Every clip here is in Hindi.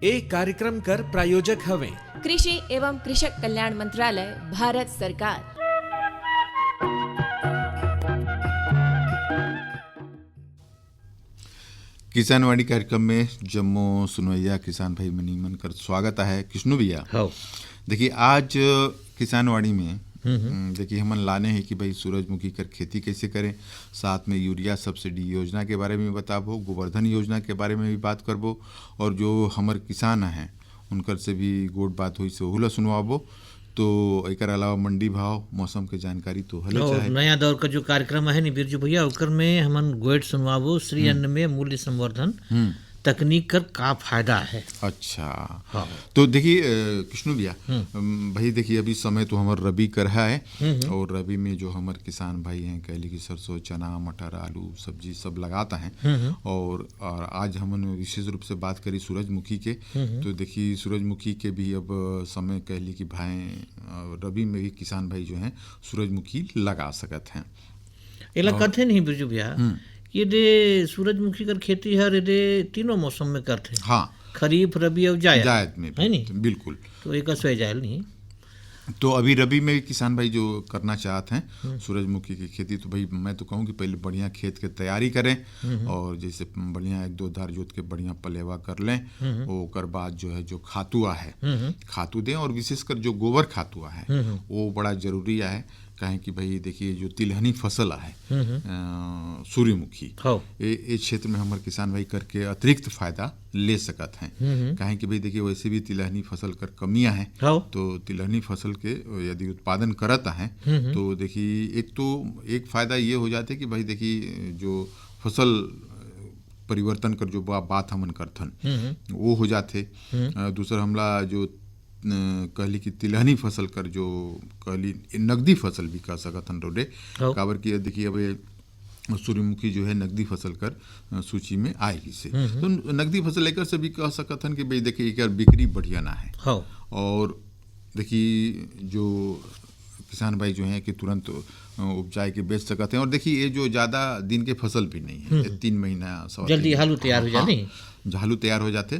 एक कार्यक्रम कर प्रायोजक हवे कृषि एवं कृषक कल्याण मंत्रालय, भारत सरकार। किसानवाड़ी कार्यक्रम में जम्मू सुनवैया किसान भाई मनीमन कर स्वागत है। कृष्णु भैया, हाँ देखिए आज किसानवाड़ी में देखिए हमन लाने हैं कि भाई सूरजमुखी कर खेती कैसे करें, साथ में यूरिया सब्सिडी योजना के बारे में बताबो, गोवर्धन योजना के बारे में भी बात करबो, और जो हमारे किसान हैं उनकर से भी गोट बात हुई से ओहुला सुनवाबो। तो एक अलावा मंडी भाव मौसम के जानकारी तो हले चाहे नया दौर का जो कार्यक्रम है नी बिरजू भैया, ओकर में हमन गोएट सुनवाबो श्री अन्न में मूल्य संवर्धन तकनीक कर का फायदा है। अच्छा हाँ। तो देखिए कृष्णु भैया, भाई देखिए अभी समय तो हमार रबी कर है, और रबी में जो हमारे किसान भाई हैं कहली कि सरसों, चना, मटर, आलू, सब्जी सब लगाता हैं। और आज हमन विशेष रूप से बात करी सूरजमुखी के, तो देखिए सूरजमुखी के भी अब समय कहली कि भाई रबी में भी किसान भाई जो हैं सूरजमुखी लगा सकत हैं। एला कथे नहीं बिरजू भैया, ये दे सूरजमुखी कर खेती हर दे तीनों मौसम में करते। हाँ, खरीफ, रबी और जायद में है नहीं, बिल्कुल। तो एक असो जायल नहीं। तो अभी रबी में किसान भाई जो करना चाहते हैं सूरजमुखी की खेती, तो भाई मैं तो कहूँ कि पहले बढ़िया खेत के तैयारी करें, और जैसे बढ़िया एक दो धार जोत के बढ़िया पलेवा कर लें, ओकर बाद जो है जो खातुआ है खातू दें, और विशेषकर जो गोबर खातुआ है वो बड़ा जरूरी है। कहें कि भाई देखिए जो तिलहनी फसल है सूर्यमुखी, ये क्षेत्र में हमारे किसान भाई करके अतिरिक्त फायदा ले सकत हैं। कहें कि भाई देखिए वैसे भी तिलहनी फसल कर कमियां हैं, तो तिलहनी फसल के यदि उत्पादन करत हैं तो देखिए एक फायदा ये हो जाता है कि भाई देखिए जो फसल परिवर्तन कर जो बात हमन करथन वो हो जाते। दूसरा हमला जो कहली कि तिलहनी फसल कर जो कहली नगदी फसल भी कह सकत हन रोडे, काबर की देखिए अब सूर्यमुखी जो है नगदी फसल कर सूची में आएगी से, तो नगदी फसल लेकर से भी कह सकत हन कि भाई देखिए एक बिक्री बढ़िया ना है। और देखिए जो किसान भाई जो हैं कि तुरंत उपजाए के बेच सकते हैं, और देखिए ये जो ज़्यादा दिन के फसल भी नहीं है, 3 महीना जल्दी हालू तैयार हो जाते, झालू तैयार हो जाते।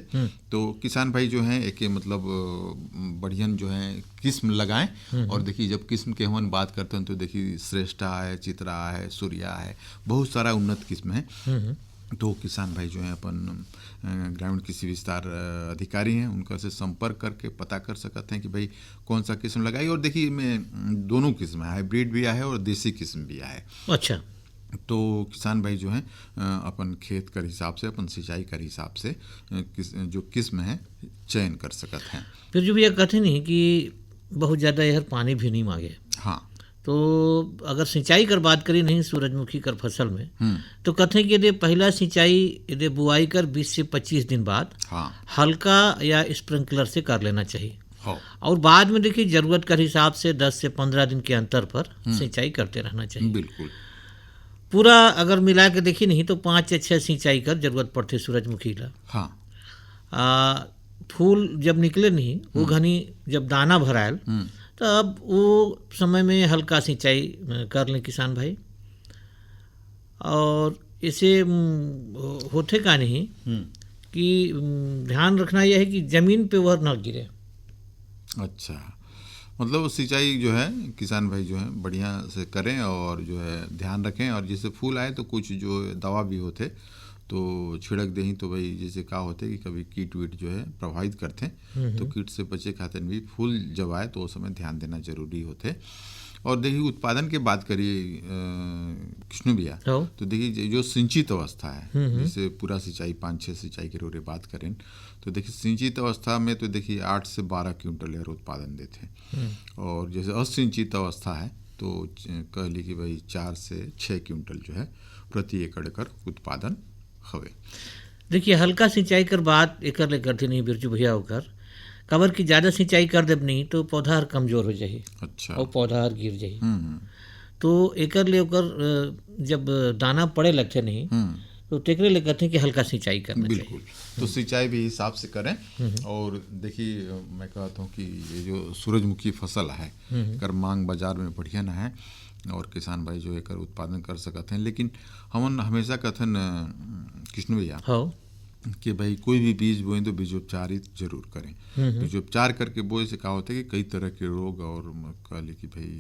तो किसान भाई जो हैं एक मतलब बढ़िया जो है किस्म लगाएं, और देखिए जब किस्म के हम बात करते हैं तो देखिए श्रेष्ठा है, चित्रा है, सूर्या है, बहुत सारा उन्नत किस्म है। तो किसान भाई जो हैं अपन ग्रामीण कृषि विस्तार अधिकारी हैं उनका से संपर्क करके पता कर सकते हैं कि भाई कौन सा किस्म लगाई। और देखिए में दोनों किस्म है, हाइब्रिड भी है और देसी किस्म भी है। अच्छा, तो किसान भाई जो हैं अपन खेत कर हिसाब से, अपन सिंचाई कर हिसाब से जो किस्म है चयन कर सकते हैं। फिर जो भैया कहते नहीं कि बहुत ज़्यादा यह पानी भी नहीं मांगे। हाँ, तो अगर सिंचाई कर बात करी नहीं सूरजमुखी कर फसल में, तो कहते हैं कि यदि पहला सिंचाई यदि बुआई कर 20 से 25 दिन बाद हल्का या स्प्रिंकलर से कर लेना चाहिए, और बाद में देखिए जरूरत के हिसाब से 10 से 15 दिन के अंतर पर सिंचाई करते रहना चाहिए। बिल्कुल। पूरा अगर मिला के देखी नहीं तो 5 से 6 सिंचाई कर जरूरत पड़ती सूरजमुखी ला। हाँ, फूल जब निकले नहीं वो घनी जब दाना भरायल, तब वो समय में हल्का सिंचाई कर लें किसान भाई। और इसे होते का नहीं कि ध्यान रखना यह है कि ज़मीन पे वह न गिरे। अच्छा, मतलब सिंचाई जो है किसान भाई जो है बढ़िया से करें, और जो है ध्यान रखें, और जैसे फूल आए तो कुछ जो दवा भी होते तो छिड़क दें, तो भाई जैसे क्या होते कि कभी कीट वीट जो है प्रभावित करते, तो कीट से बचे खातिर भी फूल जब आए तो उस समय ध्यान देना जरूरी होते। और देखिए उत्पादन के बात करिए कृष्णु भैया, तो देखिए जो सिंचित अवस्था है, जैसे पूरा सिंचाई 5-6 सिंचाई के रोरे बात करें, तो देखिए सिंचित अवस्था में तो देखिए 8 से 12 क्विंटल यार उत्पादन देते हैं, और जैसे असिंचित अवस्था है तो कह ली कि भाई 4 से 6 क्विंटल जो है प्रति एकड़ कर उत्पादन हवे। देखिए हल्का सिंचाई कर बात एक करती नहीं बिरजू भैया होकर, कवर की ज़्यादा सिंचाई कर देब नहीं तो पौधा हर कमजोर हो जाए। अच्छा, और पौधा हर गिर जाए। तो एक ले जब दाना पड़े लगते नहीं तो तेकरे ले कहते हैं कि हल्का सिंचाई करना चाहिए। बिल्कुल, तो सिंचाई भी हिसाब से करें। और देखिए मैं कहता हूँ कि ये जो सूरजमुखी फसल है कर मांग बाजार में बढ़िया ना है, और किसान भाई जो एकर उत्पादन कर सकते हैं। लेकिन हम हमेशा कथन कृष्ण भैया कि भाई कोई भी बीज बोएं तो बीजोपचारित जरूर करें। बीजोपचार करके बोए से क्या होता है कि कई तरह के रोग और कह ले कि भाई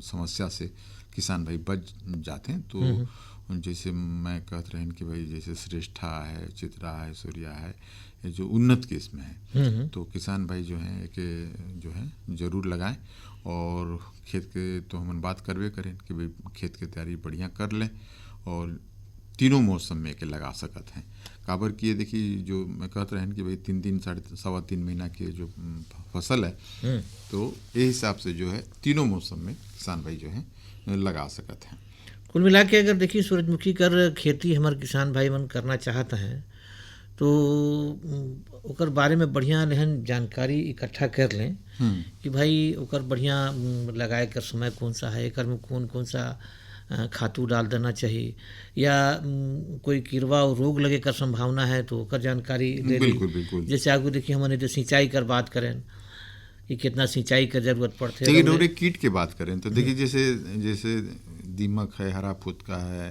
समस्या से किसान भाई बच जाते हैं। तो जैसे मैं कहते रहें कि भाई जैसे श्रेष्ठा है, चित्रा है, सूर्या है, ये जो उन्नत किस्म है, तो किसान भाई जो है कि जो है ज़रूर लगाएं। और खेत के तो हम बात करवे करें कि भाई खेत की तैयारी बढ़िया कर लें और तीनों मौसम में के लगा सकत हैं। काबर की ये देखिए जो मैं कहते रहें कि भाई 3 सवा 3 महीना के जो फसल है, तो ये हिसाब से जो है तीनों मौसम में किसान भाई जो है लगा सकत हैं। कुल मिला के अगर देखिए सूरजमुखी कर खेती हमारे किसान भाई मन करना चाहते हैं तो ओकर बारे में बढ़िया लेहन जानकारी इकट्ठा कर लें कि भाई ओकर बढ़िया लगाए कर समय कौन सा है, एकर में कौन कौन सा खातू डाल देना चाहिए, या कोई कीड़वा और रोग लगे कर संभावना है तो ओकर जानकारी ले ली। जैसे आगू देखिए हमने जो सिंचाई कर बात करें कि कितना सिंचाई का जरूरत पड़ती है। लेकिन और एक कीट की बात करें तो देखिए जैसे दीमक है, हरा फुदका है,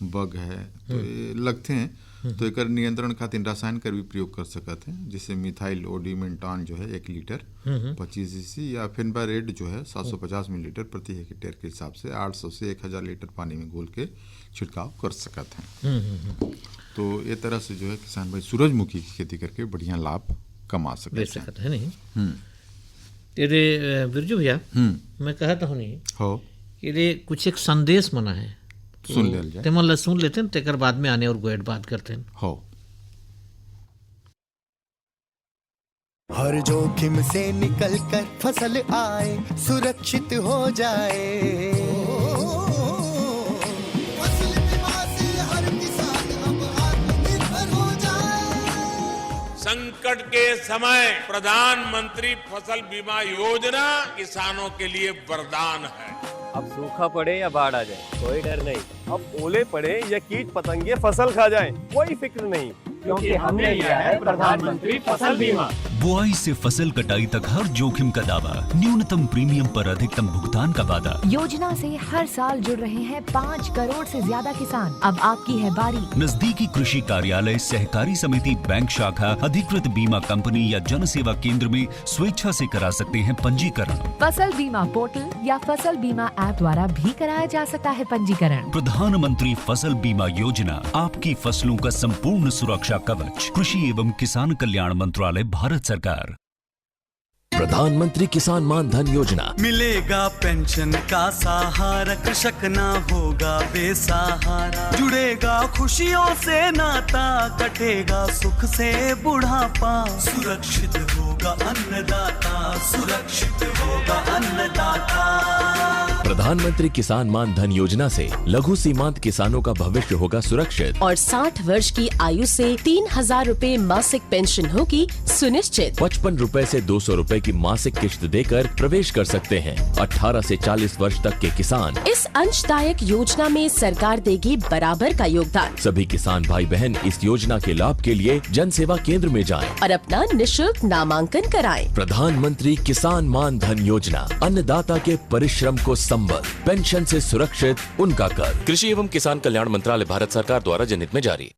बग है, तो ये लगते हैं, तो एक नियंत्रण खातिर रसायन का भी प्रयोग कर सकते हैं। जैसे मिथाइल ओडिमेंटान जो है 1 लीटर 25 cc या फिनबारेड जो है 750 मिलीलीटर प्रति हेक्टेयर के हिसाब से 800 से 1000 लीटर पानी में घोल के छिड़काव कर सकते हैं। तो ये तरह से जो है किसान भाई सूरजमुखी की खेती करके बढ़िया लाभ कमा सकते हैं। नहीं तेरे बिरजू भैया मैं कहता हूँ नहीं हो कि कुछ एक संदेश मना है, सुन ले जाए ते मतलब सुन लेते हैं, तेकर बाद में आने और गोएट बात करते हैं। हो हर जोखिम से निकल कर फसल आए, सुरक्षित हो जाए, फसल बीमा से हर किसान अब आत्मनिर्भर हो जाए। संकट के समय प्रधानमंत्री फसल बीमा योजना किसानों के लिए वरदान है। अब सूखा पड़े या बाढ़ आ जाए कोई डर नहीं, अब ओले पड़े या कीट पतंगे फसल खा जाए कोई फिक्र नहीं, क्योंकि हमने लिया है प्रधानमंत्री फसल बीमा। बुआई से फसल कटाई तक हर जोखिम का दावा, न्यूनतम प्रीमियम पर अधिकतम भुगतान का वादा। योजना से हर साल जुड़ रहे हैं 5 करोड़ से ज्यादा किसान। अब आपकी है बारी। नजदीकी कृषि कार्यालय, सहकारी समिति, बैंक शाखा, अधिकृत बीमा कंपनी या जन सेवा केंद्र में स्वेच्छा से करा सकते हैं पंजीकरण। फसल बीमा पोर्टल या फसल बीमा ऐप द्वारा भी कराया जा सकता है पंजीकरण। प्रधानमंत्री फसल बीमा योजना, आपकी फसलों का संपूर्ण सुरक्षा कवच। कृषि एवं किसान कल्याण मंत्रालय, भारत सरकार। प्रधानमंत्री किसान मान धन योजना, मिलेगा पेंशन का सहारा, कृषक ना होगा बेसहारा, जुड़ेगा खुशियों से नाता, कटेगा सुख से बुढ़ापा, सुरक्षित होगा अन्नदाता, सुरक्षित होगा अन्नदाता। प्रधानमंत्री किसान मान धन योजना से लघु सीमांत किसानों का भविष्य होगा सुरक्षित और 60 वर्ष की आयु से 3000 रूपए मासिक पेंशन होगी सुनिश्चित। 55 रूपए से 200 रूपए की मासिक किश्त देकर प्रवेश कर सकते हैं। 18 से 40 वर्ष तक के किसान इस अंशदायक योजना में सरकार देगी बराबर का योगदान। सभी किसान भाई बहन इस योजना के लाभ के लिए जन सेवा केंद्र में जाएं और अपना निशुल्क नामांकन कराएं। प्रधानमंत्री किसान मान धन योजना, अन्नदाता के परिश्रम को संबल, पेंशन से सुरक्षित उनका कर। कृषि एवं किसान कल्याण मंत्रालय, भारत सरकार द्वारा जनहित में जारी।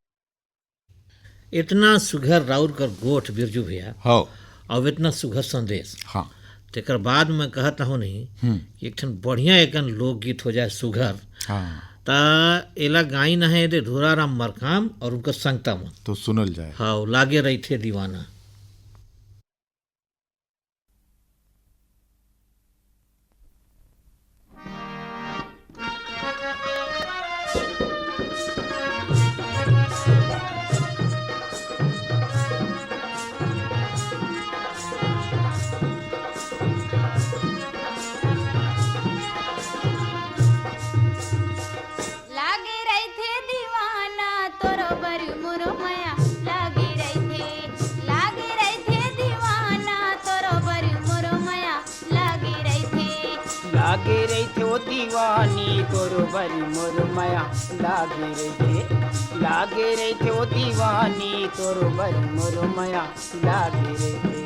इतना सुघर राउर कर गोठ बिरजू भैया, हाँ, और इतना सुघर संदेश, हाँ, तेकर बाद में कहता हूँ नहीं कि एक ठन बढ़िया एकन लोकगीत हो जाए सुघर, हाँ, ता एला गाई न है दे धोराराम मरकाम और उनका संगता मन तो सुनल जाए। हाँ, लागे रही थे दीवाना। लागे रही थे वो दीवानी तोरो बरी मोर माया, लागे रही थे, लागे रही थे वो दीवानी तोरो बरी मोर माया, लागे रही थे।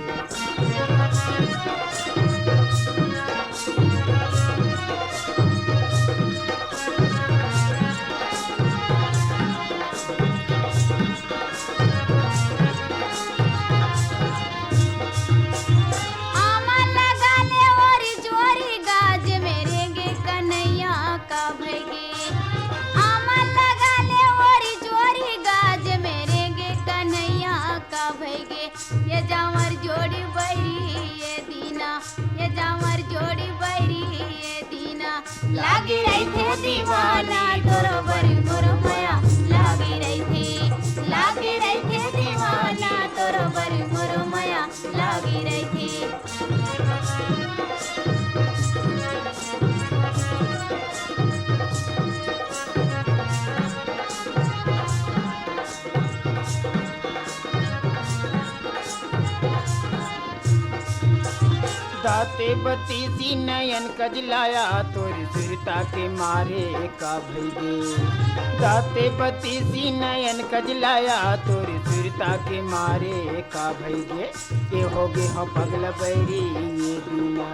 जोड़ी बैरी ये दीना लागी रही थे दीवाना तोरो बरी मोर माया लागी रही थे दीवाना तोरो बरी मोर माया लागी रही थी। दाते बत्तीसी नयन कजलाया तोरी सुरता के मारे का भैगे दाते बत्तीसी नयन कजलाया तोरी सुरता के मारे का भैगे ये हो गे हो पगल बैरी ये दीना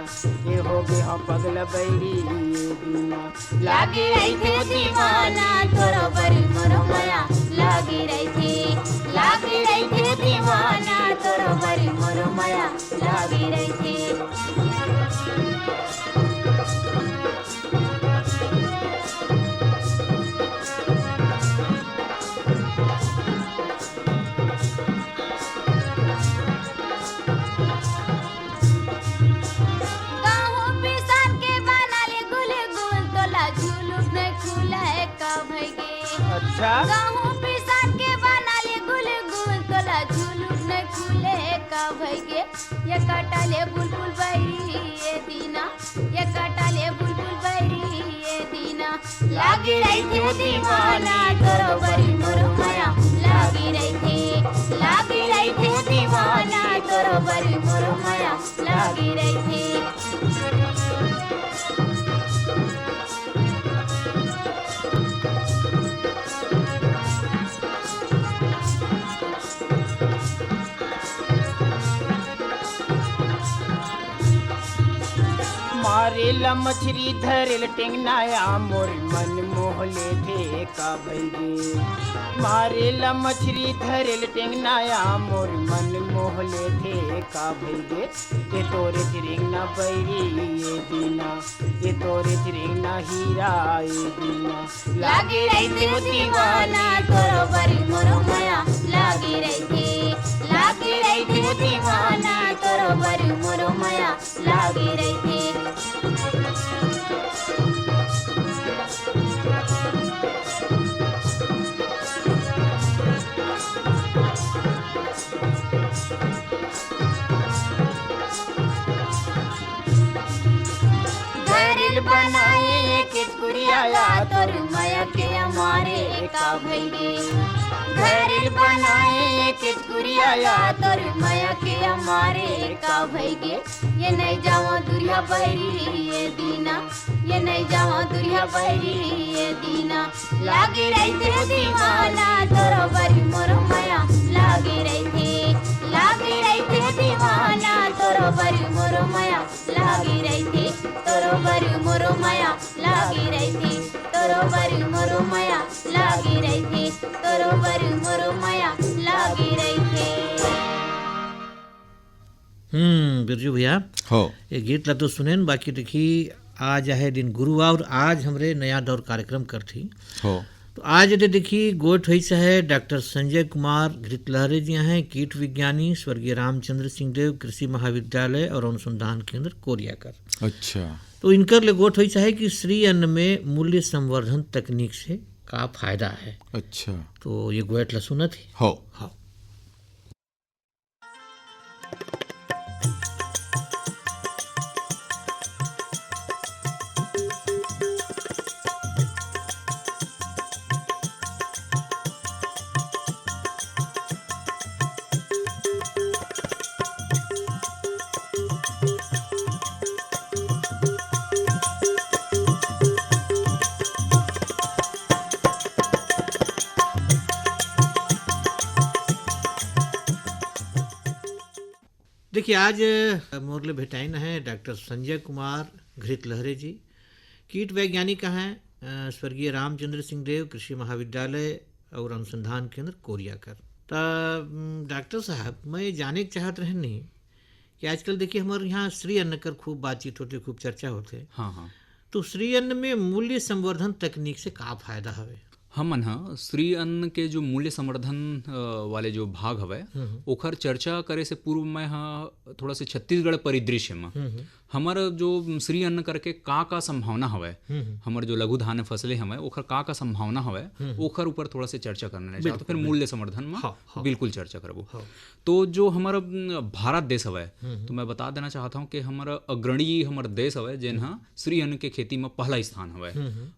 ये हो गे हो पगल बैरी ये दीना लागी रही थे दीवाना तोरो बरी मोर माया लागी रही थे दीवाना तोरो बरी मोर माया लागी रही थी। गाँव पिसान के बना ले गुल गुल तोला झुलुक न खुले का भैगे ये कटाले बुलबुल बैरी ये दीना ये कटाले बुलबुल बैरी ये दीना लागी रही थी दीवाना तोरो बरी मोर माया लागी रही थी दीवाना तोरो बरी मोर माया लागी रही थी। मारेला मछली धरेल टेंगनाया मोर मन मोहले थे का भैगे मारेला मछली धरेल टेंगनाया मोर मन मोहले थे का भैगे ये तोरे चिरिंगना बैरी ये दीना ये तोरे चिरिंगना हीरा ये दीना लागी रही थी दीवाना तोरो बरी मोर माया लागी रही थी दीवाना तोरो बरी मोर माया लागी रही थी। घरिल बनाए किसकुरिया तोर माया के हमारे का भैगे घरिल बनाए किसकुरिया तोर माया के हमारे का भैगे ये नहीं जाओ दुरिया बैरी ये दीना ये नहीं जाओ दुरिया बैरी ये दीना लागी रही थी दीवाना तोरो बरी मोर माया लागी रही थी दीवाना तोरो बरी मोर माया लागी रही थी तोरो बरी मोर माया लागी रही थी तोरो बरी मोर माया लागी रही थी तोरो बरी मोर माया लागी रही थी। बिरजू भैया हो ये गीत ला तो सुने न, बाकी देखी आज है दिन गुरुवार और आज हमरे नया दौर कार्यक्रम करती हो तो आज यदि देखी गोठ हुई से है डॉक्टर संजय कुमार घृतलहरे जी हैं कीट विज्ञानी स्वर्गीय रामचंद्र सिंह देव कृषि महाविद्यालय और अनुसंधान केंद्र कोरियाकर। अच्छा तो इनकर ले गोठ हुई से है कि श्री अन्न में मूल्य संवर्धन तकनीक से का फायदा है। अच्छा तो ये गोठ ला सुना थी हो हाँ। देखिए आज मोरले भेटाइन है डॉक्टर संजय कुमार घृतलहरे जी कीट वैज्ञानिक हैं स्वर्गीय रामचंद्र सिंह देव कृषि महाविद्यालय और अनुसंधान केंद्र कोरियाकर। तो डॉक्टर साहब मैं जाने के चाहत रहे नहीं कि आजकल देखिए हमारे यहाँ श्री अन्न कर खूब बातचीत होती खूब चर्चा होते। हाँ हाँ तो श्री अन्न में मूल्य संवर्धन तकनीक से का फायदा हवे? हमन ह श्री अन्न के जो मूल्य संवर्धन वाले जो भाग हवे ओखर चर्चा करे से पूर्व मैं थोड़ा से छत्तीसगढ़ परिदृश्य में हमर जो श्री अन्न करके का संभावना हवय, हमर जो लघु धान्य फसलें हवय ओखर का संभावना हवय, ओखर ऊपर थोड़ा से चर्चा करना चाहता हूं। फिर मूल्य संवर्धन में बिल्कुल चर्चा करबो। तो जो हमारा भारत देश हवय, तो मैं बता देना चाहता हूँ कि हमारा अग्रणी हमारा देश हवय जेनहा श्री अन्न के खेती में पहला स्थान हवय।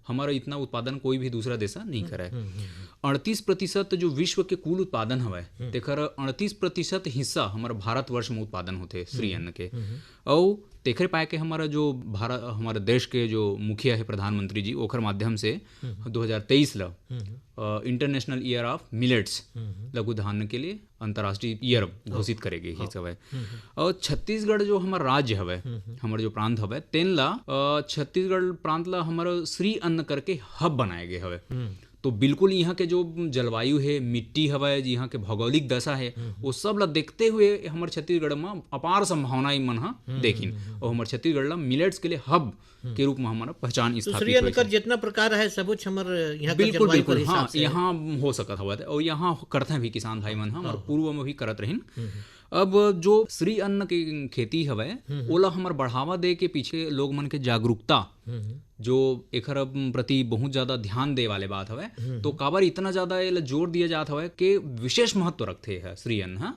हमारा इतना उत्पादन कोई भी दूसरा देश नहीं करे। 38% जो विश्व के कुल उत्पादन हवय तेकर 38% हिस्सा हमारा भारतवर्ष में उत्पादन होते श्री अन्न के। और तेखरे पाए के हमारा जो भारत हमारे देश के जो मुखिया है प्रधानमंत्री जी, ओखर माध्यम से 2023 ला इंटरनेशनल ईयर ऑफ मिलेट्स लघु धान्य के लिए अंतर्राष्ट्रीय ईयर घोषित करेगी ही सब है। और छत्तीसगढ़ जो हमारा राज्य हवय, हमारा जो प्रांत हवय तेन ला छत्तीसगढ़ प्रांत ला हमारा श्री अन्न करके हब बनाए गए हवय। तो बिल्कुल यहाँ के जो जलवायु है, मिट्टी हवय, यहाँ के भौगोलिक दशा है, वो सब ला देखते हुए हमारे छत्तीसगढ़ में अपार संभावनाएं मन देखिन। और हमारे छत्तीसगढ़ ला मिलेट्स के लिए हब के रूप में हमारा पहचान स्थापित हुई है। जितना प्रकार है सब हमर यहाँ बिल्कुल बिल्कुल हाँ यहाँ हो सकता हुआ और यहाँ करते भी किसान भाई मन और पूर्व में भी करत रहिन। अब जो श्री अन्न की खेती हवय ओला हमार बढ़ावा दे के पीछे लोग मन के जागरूकता जो एकर प्रति बहुत ज्यादा ध्यान दे वाले बात हवय। तो काबर इतना ज्यादा एला जोर दिया जात हवय कि विशेष महत्व रखते है श्री अन्न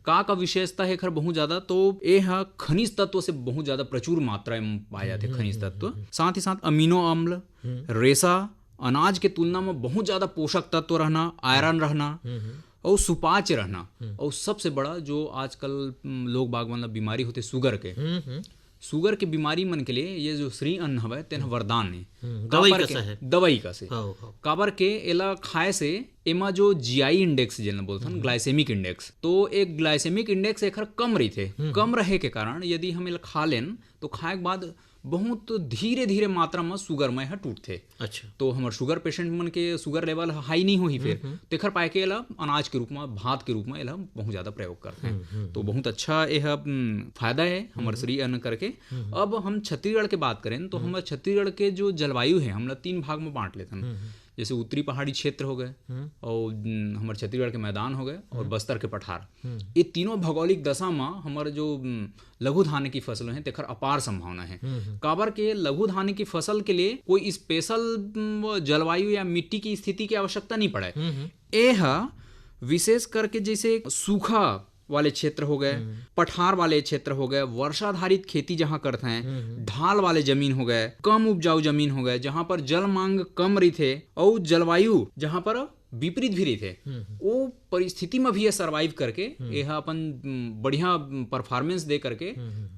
का विशेषता है एकर बहुत ज्यादा। तो ये है खनिज तत्व से बहुत ज्यादा प्रचुर मात्रा में पाए जाते खनिज तत्व, साथ ही साथ अमीनो अम्ल, रेशा, अनाज के तुलना में बहुत ज्यादा पोषक तत्व रहना, आयरन रहना और सुपाच्य रहना। और सबसे बड़ा जो आजकल लोग बागवान बीमारी होते शुगर के, शुगर के बीमारी मन के लिए ये जो श्री अन्न हवय तेन वरदान है। दवाई का से काबर के एला खाए से एमा जो जीआई इंडेक्स जिन बोलथन ग्लाइसेमिक इंडेक्स, तो एक ग्लाइसेमिक इंडेक्स एकर कम रहीथे। कम रहे के कारण यदि हम एला खा लेन तो खाए के बाद बहुत धीरे धीरे मात्रा में शुगर में टूटते। अच्छा, तो हमारे शुगर पेशेंट मन के शुगर लेवल हाई नहीं होही फिर तेखर पाए के एला अनाज के रूप में, भात के रूप में एला बहुत ज्यादा प्रयोग करते हैं। तो बहुत अच्छा यह फायदा है हमारे श्री अन्न करके। अब हम छत्तीसगढ़ के बात करें तो हमारे छत्तीसगढ़ के जो जलवायु है हम 3 भाग में बांट लेते हैं। जैसे उत्तरी पहाड़ी क्षेत्र हो गए और हमारे छत्तीसगढ़ के मैदान हो गए और बस्तर के पठार, ये तीनों भौगोलिक दशा में हमारे जो लघु धान्य की फसल है तेखर अपार संभावना है। काबर के लघु धान्य की फसल के लिए कोई स्पेशल जलवायु या मिट्टी की स्थिति की आवश्यकता नहीं पड़े। यह विशेष करके जैसे सूखा वाले क्षेत्र हो गए, पठार वाले क्षेत्र हो गए, वर्षाधारित खेती जहां करते हैं, ढाल वाले जमीन हो गए, कम उपजाऊ जमीन हो गए जहां पर जल मांग कम रही थे और जलवायु जहां पर विपरीत भी रही थे, वो परिस्थिति में भी ये सर्वाइव करके यह अपन बढ़िया परफॉर्मेंस दे करके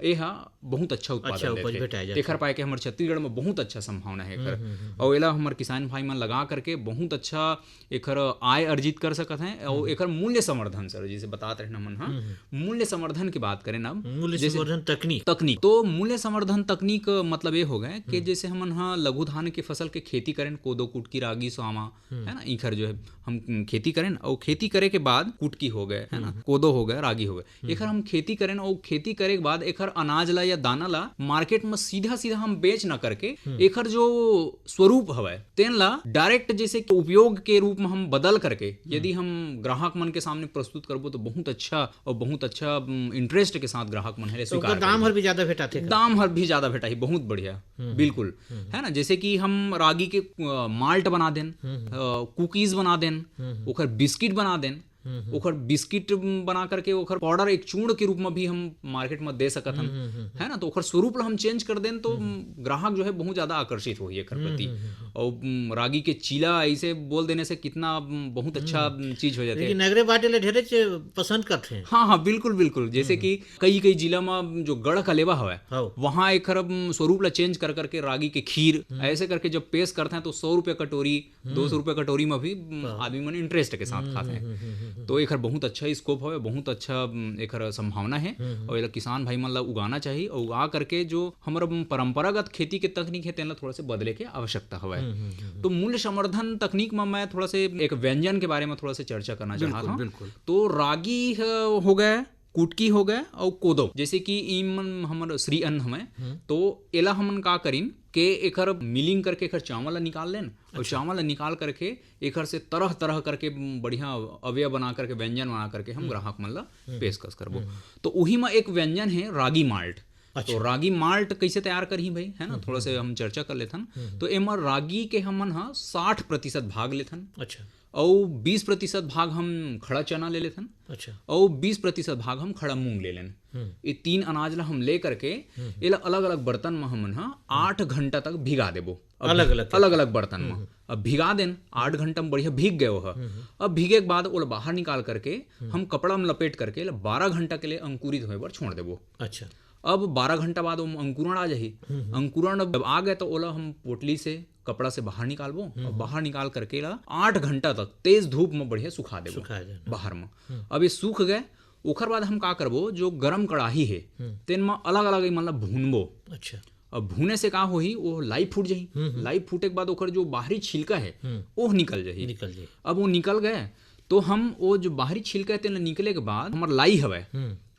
यह बहुत अच्छा उत्पादन देते। देखर पाए कि हमारे छत्तीसगढ़ में बहुत अच्छा संभावना है एकर। और एला हमारे किसान भाई मन लगा करके बहुत अच्छा एकर आय अर्जित कर सकत हैं। और एकर मूल्य संवर्धन सर जैसे बात रहे मन मूल्य संवर्धन की बात करें ना, मूल्य संवर्धन तकनीक तो मूल्य संवर्धन तकनीक मतलब ये हो गए कि जैसे हम लघु धान्य की फसल के खेती करें, कोदो, कुटकी, रागी, सामा है ना, इखर जो है हम खेती करें और खेती करे के बाद कुटकी हो गए है ना, कोदो हो गए, रागी हो गए, एकर हम खेती करें और खेती करे के बाद एकर अनाज ला या दाना ला मार्केट में सीधा सीधा हम बेच ना करके एकर जो स्वरूप हवय तेन ला डायरेक्ट जैसे उपयोग के रूप में हम बदल करके यदि हम ग्राहक मन के सामने प्रस्तुत करबो तो बहुत अच्छा और बहुत अच्छा इंटरेस्ट के साथ ग्राहक मन है स्वीकार। दाम हर भी ज्यादा भेटा थे, दाम हर भी ज्यादा भेटा ही, बहुत बढ़िया बिल्कुल है ना। जैसे कि हम रागी के माल्ट बना देन, कुकीज बना देन, ओकर बिस्किट बना देन, ओकर बिस्किट बना करके ओकर पाउडर एक चूर्ण के रूप में भी हम मार्केट में दे सकत हम है ना। तो ओकर स्वरूप ला हम चेंज कर देन तो ग्राहक जो है बहुत ज्यादा आकर्षित होई एकर प्रति। और रागी के चीला ऐसे बोल देने से कितना बहुत अच्छा चीज हो जाती है, लेकिन नगरे बाटे ले ढेरे पसंद करते हैं। हाँ हाँ बिल्कुल बिल्कुल। जैसे कि कई जिला में जो गढ़ कलेवा हवा है वहाँ एक स्वरूप ला चेंज कर करके रागी के खीर ऐसे करके जब पेश करते हैं तो 100 रुपये कटोरी, 200 रुपये कटोरी में भी आदमी मन इंटरेस्ट के साथ खाते हैं। तो एक बहुत अच्छा स्कोप है, बहुत अच्छा एक संभावना है और ये किसान भाई मन ला उगाना चाहिए। और उगा करके जो हमारा परंपरागत खेती के तकनीक है तेना थोड़ा से बदले के आवश्यकता हवा है। तो मूल्य संवर्धन तकनीक में मैं थोड़ा से एक व्यंजन के बारे में थोड़ा से चर्चा करना चाहता हूँ। तो रागी हो गए, कुटकी हो गए और कोदो, जैसे कि इमन हमारे श्री अन्न हमें तो एला हमन का करीन के एकर मिलिंग करके एकर चावल निकाल लेन और चावल निकाल करके एकर से तरह तरह करके बढ़िया अवयव बना करके व्यंजन बना करके हम ग्राहक मन ला पेशकश करबो। तो वही में एक व्यंजन है रागी माल्ट। तो रागी माल्ट कैसे तैयार करही भाई, है ना, थोड़ा से हम चर्चा कर लेथन। तो एमा रागी के हमन 60% भाग लेथन। अच्छा। और 20% भाग हम खड़ा चना ले लेथन। अच्छा। और 20% भाग हम खड़ा मूंग ले लेन। ये 3 अनाज ला हम ले करके एला अलग अलग बर्तन में हमन 8 घंटा तक भिगा देबो। अलग अलग बर्तन में अब भिगा देन 8 घंटा में बढ़िया भीग गए हो। अब भीगे के बाद ओला बाहर निकाल करके हम कपड़ा में लपेट करके 12 घंटा के लिए अंकुरित होए बर छोड़ देबो। अच्छा। अब 12 घंटा बाद वो अंकुरण आ जाही। अंकुरण जब आ गए तो ओला हम पोटली से कपड़ा से बाहर निकालबो और बाहर निकाल करके 8 घंटा तक तेज धूप में बढ़िया सुखा देबो बाहर में। अब ये सूख गए ओकर बाद हम का करबो, जो गरम कड़ाही है तेन में अलग अलग मतलब भूनबो। अच्छा। अब भूने से का होही, वो लाई फूट जाही। लाई फूटे के बाद ओकर जो बाहरी छिलका है वो निकल जाही। अब वो निकल गए तो हम वो जो बाहरी छिलका है तेन निकले के बाद हमार लाई हवे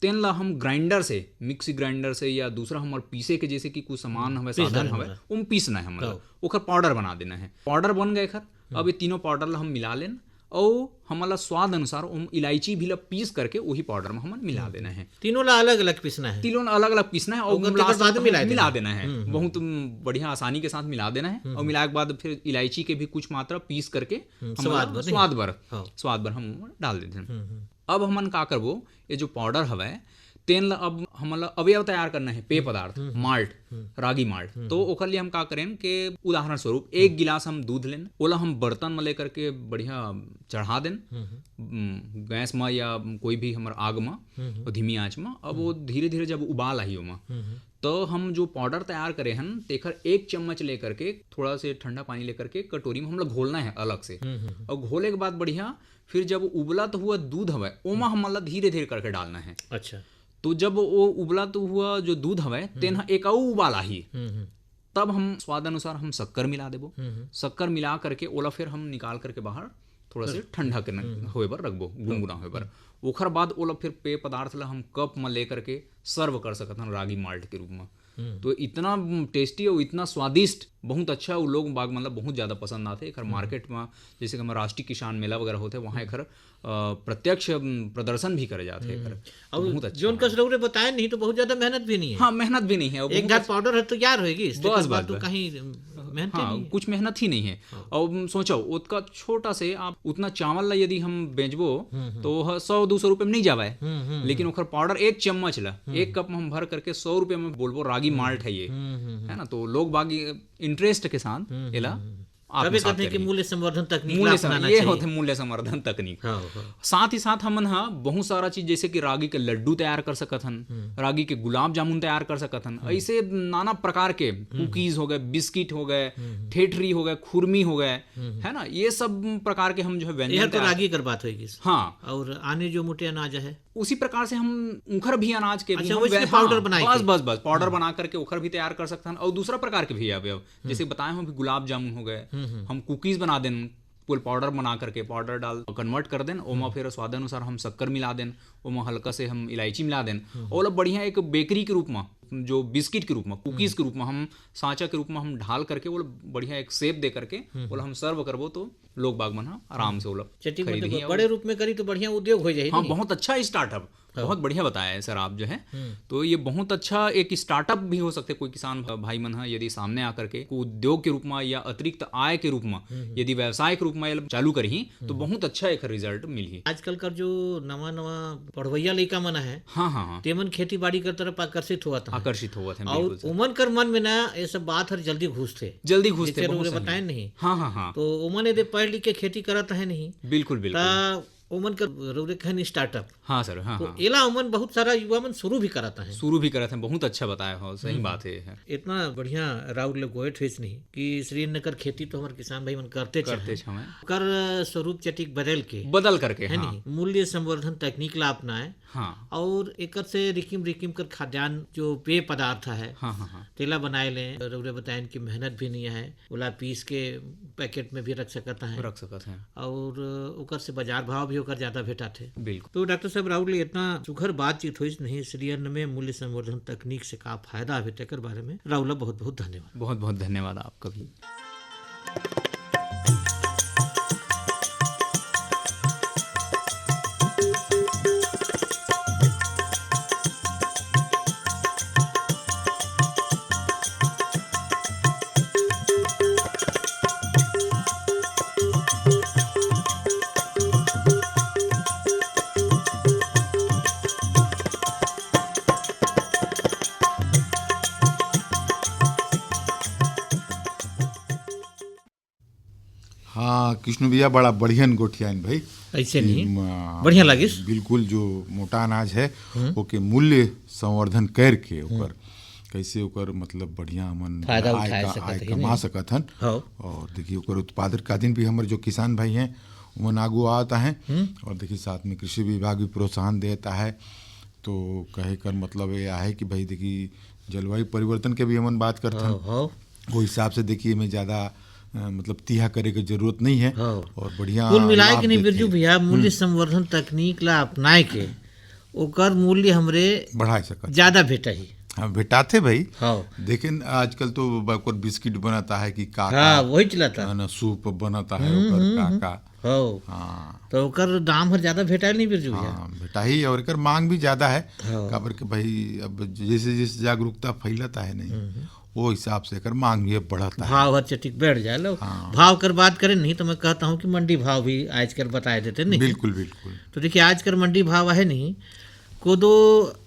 तेन ला हम ग्राइंडर से, मिक्सी ग्राइंडर से या दूसरा हमार पीसे के जैसे कि कुछ सामान हवे, साधन हवे, वो पीसना है हमारा, ओकर पाउडर बना देना है। पाउडर बन गए खर। अब ये तीनों पाउडर ला हम मिला लेन और हमारा स्वाद अनुसार इलायची भी ला पीस करके वही पाउडर में हम मिला देना है। तीनों ला अलग अलग पीसना है। तीनों अलग अलग पीसना है और बाद मिला देना है। बहुत बढ़िया आसानी के साथ मिला देना है। और मिलाने के बाद फिर इलायची के भी कुछ मात्रा पीस करके स्वाद भर हम डाल देते हैं। अब हमन का करबो, ये जो पाउडर हवे तेन ला अब हमला अवयव तैयार करना है, पेय पदार्थ माल्ट, रागी माल्ट। तो ओकर लिए हम का करें कि उदाहरण स्वरूप 1 गिलास हम दूध लें, ओला हम बर्तन में लेकर के बढ़िया चढ़ा दें गैस में या कोई भी हमारे आग में धीमी आंच में। अब वो धीरे धीरे जब उबाल आई ओमा तो हम जो पाउडर तैयार करे हैं तेखर 1 चम्मच लेकर के थोड़ा से ठंडा पानी लेकर के कटोरी में हम लोग घोलना है अलग से। और घोले के बाद बढ़िया फिर जब उबलत हुआ दूध हवे ओमा हम धीरे धीरे करके डालना है। अच्छा। तो जब वो उबला तो हुआ जो दूध हवे तेन एक और उबाल आही, तब हम स्वाद अनुसार हम शक्कर मिला देबो। शक्कर मिला करके ओला फिर हम निकाल करके बाहर थोड़ा से ठंडा करना होए बर रखबो, गुनगुना होए बर। ओखर बाद ओला फिर पेय पदार्थ ला हम कप में ले करके सर्व कर सकत हन रागी माल्ट के रूप में। तो इतना टेस्टी और इतना स्वादिष्ट, बहुत अच्छा वो लोग बाग मतलब बहुत ज़्यादा पसंद आते। एक मार्केट में जैसे कि हमारा राष्ट्रीय किसान मेला वगैरह होते हैं वहाँ एक प्रत्यक्ष प्रदर्शन भी करे जाते हैं। बहुत अच्छा। जो उनका सर बताया नहीं तो बहुत ज़्यादा मेहनत भी नहीं है। हाँ, मेहनत भी नहीं है। एक घाट पाउडर है तो तैयार होगी, बस बात तो कहीं मेहनत हाँ, कुछ मेहनत ही नहीं है। और सोचो उसका छोटा से आप उतना चावल ला यदि हम बेचबो तो 100-200 रुपये में नहीं जावा है। लेकिन ओखर पाउडर 1 चम्मच ला 1 कप में हम भर करके 100 रुपये में बोलबो रागी माल्ट है ये, है ना। तो लोग बागी इंटरेस्ट के साथ एला मूल्य संवर्धन तकनीक ये होते मूल्य संवर्धन तकनीक। साथ ही साथ हमन बहुत सारा चीज जैसे कि रागी के लड्डू तैयार कर सकत हन, रागी के गुलाब जामुन तैयार कर सकत हन। ऐसे नाना प्रकार के कुकीज हो गए, बिस्किट हो गए, ठेठरी हो गए, खुरमी हो गए, है ना। ये सब प्रकार के हम जो है व्यंजन तो रागी कर बात होगी। हाँ, और आने जो मोटे अनाज है उसी प्रकार से हम उखर भी अनाज के पाउडर बनाए, बस पाउडर बना करके उखर भी तैयार कर सकते हैं। और दूसरा प्रकार के भी अवयव जैसे बताए हम गुलाब जामुन हो गए, हम कुकीज बना दें, पुल पाउडर बना करके पाउडर डाल कन्वर्ट कर दें, ओमा फिर स्वाद अनुसार हम शक्कर मिला दें, ओमा हल्का से हम इलायची मिला दें और बढ़िया एक बेकरी के रूप में, जो बिस्किट के रूप में, कुकीज के रूप में हम सांचा के रूप में हम ढाल करके वो बढ़िया एक शेप दे करके वो हम सर्व करबो तो लोग बागवान आराम से वो खरीदेंगे। बड़े रूप में करी तो बढ़िया उद्योग हो जाएगा। हाँ, बहुत अच्छा स्टार्टअप, बहुत बढ़िया बताया है सर आप जो है। तो ये बहुत अच्छा एक स्टार्टअप भी हो सकते, कोई किसान भाई मन है यदि सामने आकर के उद्योग के रूप में या अतिरिक्त आय के रूप में यदि व्यवसाय के रूप में चालू करी तो बहुत अच्छा एक रिजल्ट मिली। आजकल का जो नवा पढ़वैया लड़का मन है, हाँ, तेमन खेती बाड़ी कर तरफ आकर्षित हुआ था और उमन कर मन में ना ये सब बात हर जल्दी घुसते बताए नहीं। हाँ, तो उमन यदि पढ़ लिख के खेती करत है नहीं, बिल्कुल उमन का स्टार्टअप। हाँ सर, हाँ, तो एला उमन बहुत सारा युवा मन शुरू भी करता है। बहुत अच्छा बताया हो, सही बात है। इतना बढ़िया राउर लोग गोए ठेस नहीं कि श्रीनगर खेती तो हमारे किसान भाई मन करते कर स्वरूप चटिक बदल करके है नहीं, मूल्य संवर्धन तकनीक ला अपनाए। हाँ, और एक से रिकिम कर खाद्यान्न जो पेय पदार्थ है तेला बनाए लें। रउरे बताएं कि मेहनत भी नहीं है, ओला पीस के पैकेट में भी रख सकता है और ओकर से बाजार भाव भी ओकर ज्यादा भेटा थे। बिल्कुल। तो डॉक्टर साहब राउर लिए इतना सुखर बातचीत हुई नहीं श्री अन्न में मूल्य संवर्धन तकनीक से का फायदा है तेकर बारे में राउला बहुत बहुत धन्यवाद। बहुत बहुत धन्यवाद आपका भी। कृष्ण भैया बड़ा बढ़ियन गोठियान भाई, ऐसे नहीं बढ़िया लागिस। बिल्कुल जो मोटा अनाज है ओके मूल्य संवर्धन करके ओकर कैसे ओकर मतलब बढ़िया मन आय कमा सकत हन। और देखिए ओकर उत्पादन का दिन भी हमारे जो किसान भाई हैं उमन आगू आता है और देखिए साथ में कृषि विभाग भी प्रोत्साहन देता है। तो कहे कर मतलब ये है कि भाई देखिए जलवायु परिवर्तन के भी हमन बात करते हैं, वो हिसाब से देखिए में ज़्यादा मतलब तिहा करे की जरूरत नहीं है और बढ़िया कुल मिलाए कि नहीं बिरजू भैया मूल्य संवर्धन तकनीक ला अपनाए के ओकर मूल्य हमरे बढ़ा सकत ज्यादा भेटा ही। हाँ भेटाते भाई। लेकिन आजकल तो ओकर बिस्किट बनाता है कि काका वही चलाता है ना, सूप बनाता है ओकर काका। तो ओकर दाम हर ज्यादा भेटा नहीं बिरजू भैया। भेटा ही और एकर मांग भी ज्यादा है काबर के भाई अब जैसे जैसे जागरूकता फैलता है नहीं वो हिसाब से कर मांग भी बढ़ता है, भाव चटिक बैठ जाए लो। भाव कर बात करें नहीं तो मैं कहता हूँ कि मंडी भाव भी आज कर बताए देते नहीं। बिल्कुल बिल्कुल। तो देखिए आज कर मंडी भाव है नहीं, कोदो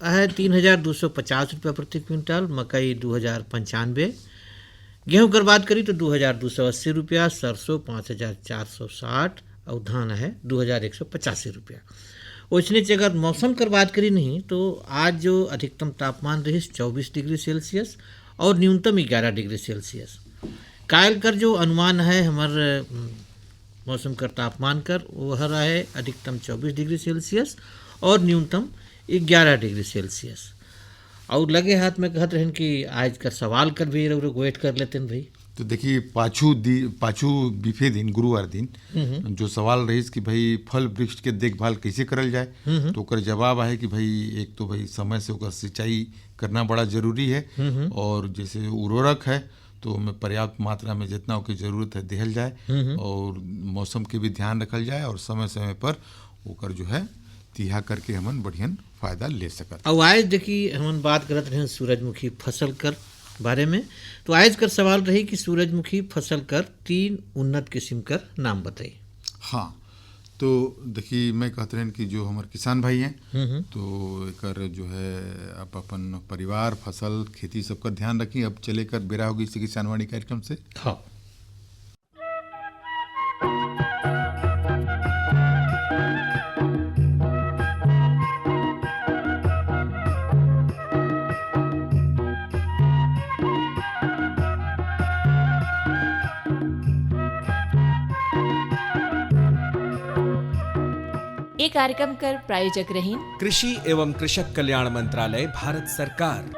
है 3,250 रुपये प्रति क्विंटल, मकई 2,095, गेहूँ कर बात करी तो 2,280 रुपया, सरसों 5,460 और धान है 2,185 रुपया। उसने से अगर मौसम कर बात करी नहीं तो आज जो अधिकतम तापमान रही 24 डिग्री सेल्सियस और न्यूनतम 11 डिग्री सेल्सियस। कायल कर जो अनुमान है हमारे मौसम कर तापमान कर वो रहा है अधिकतम 24 डिग्री सेल्सियस और न्यूनतम 11 डिग्री सेल्सियस। और लगे हाथ में कहते हैं कि आज कर सवाल कर भी वेट कर लेते हैं भाई। तो देखिए पाछू बीफे दिन गुरुवार दिन जो सवाल रही कि भाई फल वृक्ष के देखभाल कैसे करल जाए तो ओकर जवाब है कि भाई एक तो भाई समय से ओकर सिंचाई करना बड़ा जरूरी है और जैसे उर्वरक है तो में पर्याप्त मात्रा में जितना ओके जरूरत है देहल जाए और मौसम के भी ध्यान रखल जाए और समय समय पर ओकर जो है तिहा करके हमन बढ़िया फायदा ले सकत। और आज देखिए हमन बात करते रहे सूरजमुखी फसल कर बारे में, तो आज कर सवाल रही कि सूरजमुखी फसल कर 3 उन्नत किस्म कर नाम बताइए। हाँ तो देखिए मैं कहते हैं कि जो हमारे किसान भाई हैं तो एकर जो है आप अपन परिवार फसल खेती सबका ध्यान रखिए। अब चले कर बेरा होगी इसी किसानवाणी कार्यक्रम से। हाँ ये कार्यक्रम कर प्रायोजक रही कृषि एवं कृषक कल्याण मंत्रालय भारत सरकार।